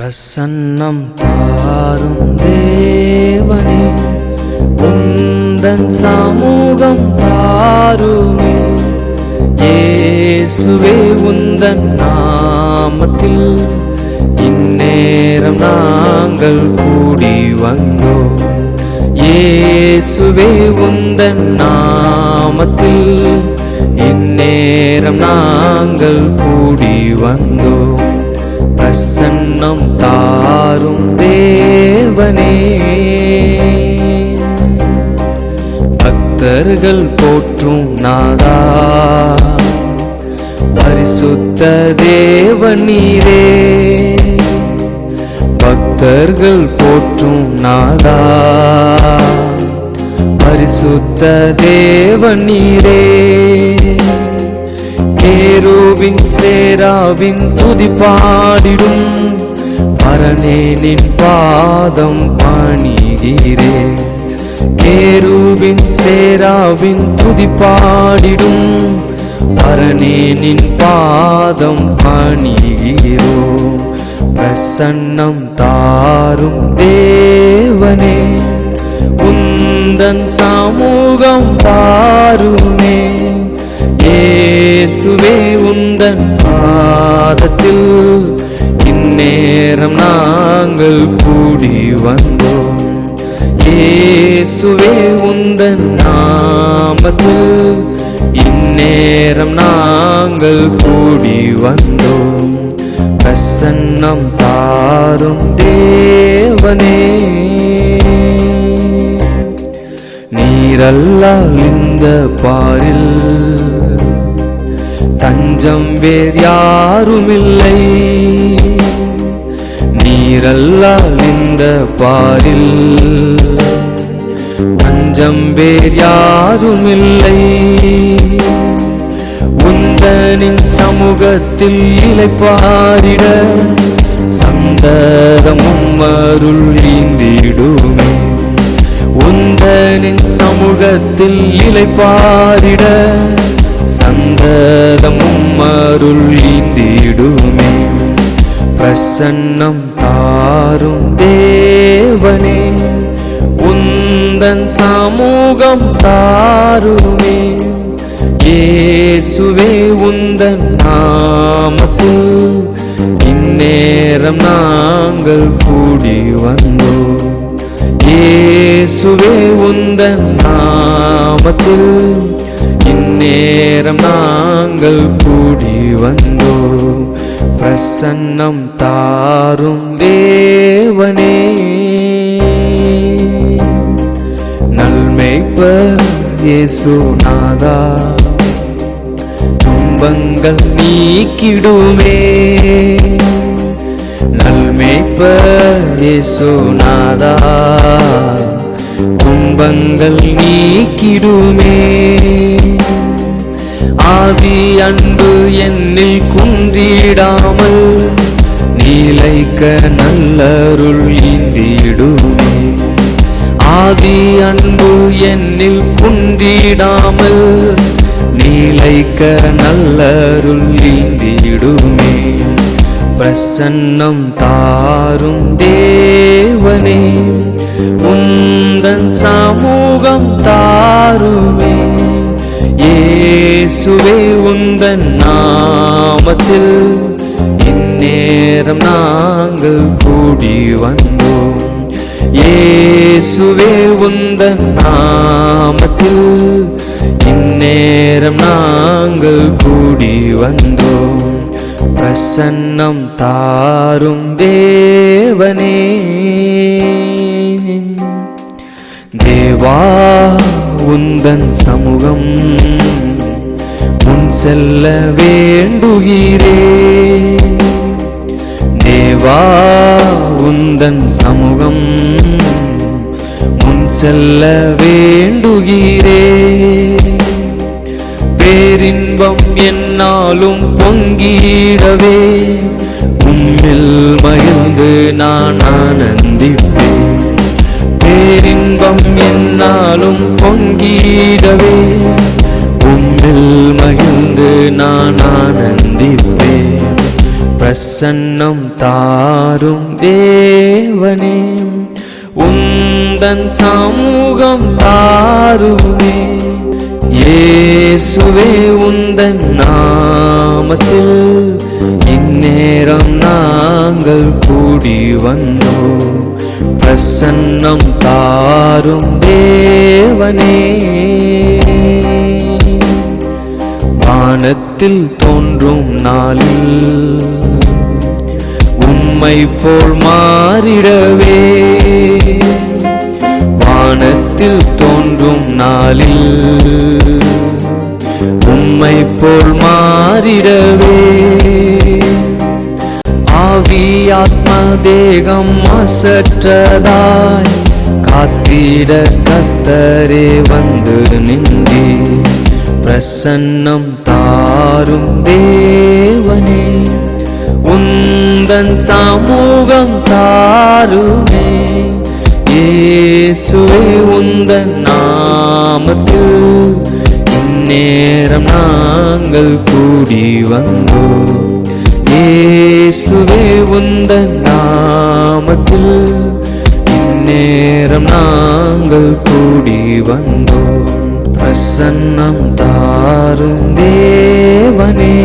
பிரசன்னம் தாரும் தேவனே, உந்தன் சமூகம் தாருமே. இயேசுவே உந்தன் நாமத்தில் இந்நேரம் நாங்கள் கூடி வந்தோம். இயேசுவே உந்தன் நாமத்தில் இந்நேரம் நாங்கள் கூடி வந்தோம். பிரசன்னம் தாரும் தேவனே, பக்தர்கள் போற்றும் நாதா, பரிசுத்த தேவன் நீரே. பக்தர்கள் போற்றும் நாதா, பரிசுத்த தேவன் நீரே. கேருவின் சேராவின் துதி பாடிடும் பரனே, நின் பாதம் பணிகிறேன். கேருவின் சேராவின் துதி பாடிடும் பரனே, நின் பாதம் பணிகிறோம். பிரசன்னம் தாரும் தேவனே, உந்தன் சமூகம் தாருமே. இயேசுவே உந்தன் பாதத்தில் இந்நேரம் நாங்கள் கூடி வந்தோம். இயேசுவே உந்தன் நாமத்தில் இந்நேரம் நாங்கள் கூடி வந்தோம். பிரசன்னம் தாரும் தேவனே, நீரல்லால் இந்த பாரில் தஞ்சம் வேறு யாருமில்லை. நீரல்லால் இந்த பாரில் தஞ்சம் வேறு யாருமில்லை. உந்தனின் சமூகத்தில் இளைப்பாரிட சந்ததமும் அருள் ஈந்திடுமே. உந்தனின் சமூகத்தில் இளைப்பாரிட சந்ததமும் அருள் ஈந்திடுமே. பிரசன்னம் தாரும் தேவனே, உந்தன் சமூகம் தாருமே. இயேசுவே உந்தன் நாமத்தில் இந்நேரம் நாங்கள் கூடி வந்தோம். இயேசுவே உந்தன் நாமத்தில் இந்நேரம் நாங்கள் கூடி வந்தோம். பிரசன்னம் தாரும் தேவனே, நல்மேய்ப்பர் இயேசுநாதா, துன்பங்கள் நீக்கிடுமே. நல்மேய்ப்பர் இயேசுநாதா, துன்பங்கள் நீக்கிடுமே. ஆதி அன்பு என்னில் குன்றிடாமல் நீலைக்க நல்லருள் ஈந்திடுமே. ஆதி அன்பு என்னில் குன்றிடாமல் நீலைக்க நல்லருள் ஈந்திடுமே. பிரசன்னம் தாரும் தேவனே, உந்தன் சமூகம் தாருமே. இயேசுவே உந்தன் நாமத்தில் இந்நேரம் நாங்கள் கூடி வந்தோம். இயேசுவே உந்தன் நாமத்தில் இந்நேரம் நாங்கள் கூடி வந்தோம். பிரசன்னம் தாரும் தேவனே, தேவா உந்தன் சமூகம் முன் செல்ல வேண்டுகிறே. தேவா உந்தன் சமூகம் முன் செல்ல வேண்டுகிறே. பேரின்பம் என்னாலும் பொங்கிடவே உம்மில் மகிழ்ந்து நான் ஆனந்திப்பேன். பேரின்பம் என்னாலும் பொங்கிடவே உம்மில் மகிழ்ந்து நான் ஆனந்திப்பேன். பிரசன்னம் தாரும் தேவனே, உந்தன் சமூகம் தாருமே. இயேசுவே உந்தன் நாமத்தில் இந்நேரம் நாங்கள் கூடி வந்தோம். பிரசன்னம் தாரும் தேவனே, வானத்தில் தோன்றும் நாளில் உம்மை போல் மாறிடவே, வானத்தில் தோன்றும் நாளில் உம்மை போல் மாறிடவே, ஆவி ஆத்மா தேகம் அசற்றதாய் காத்திட கர்த்தரே வந்து நின்றே. பிரசன்னம் தாரும் தேவனே, உந்தன் சமூகம் தாருமே. இயேசுவே உந்தன் நாமத்தில் இந்நேரம் நாங்கள் கூடி வந்தோம். இயேசுவே உந்தன் நாமத்தில் இந்நேரம் நாங்கள் கூடி வந்தோம். பிரசன்னம் தாரும் தேவனே.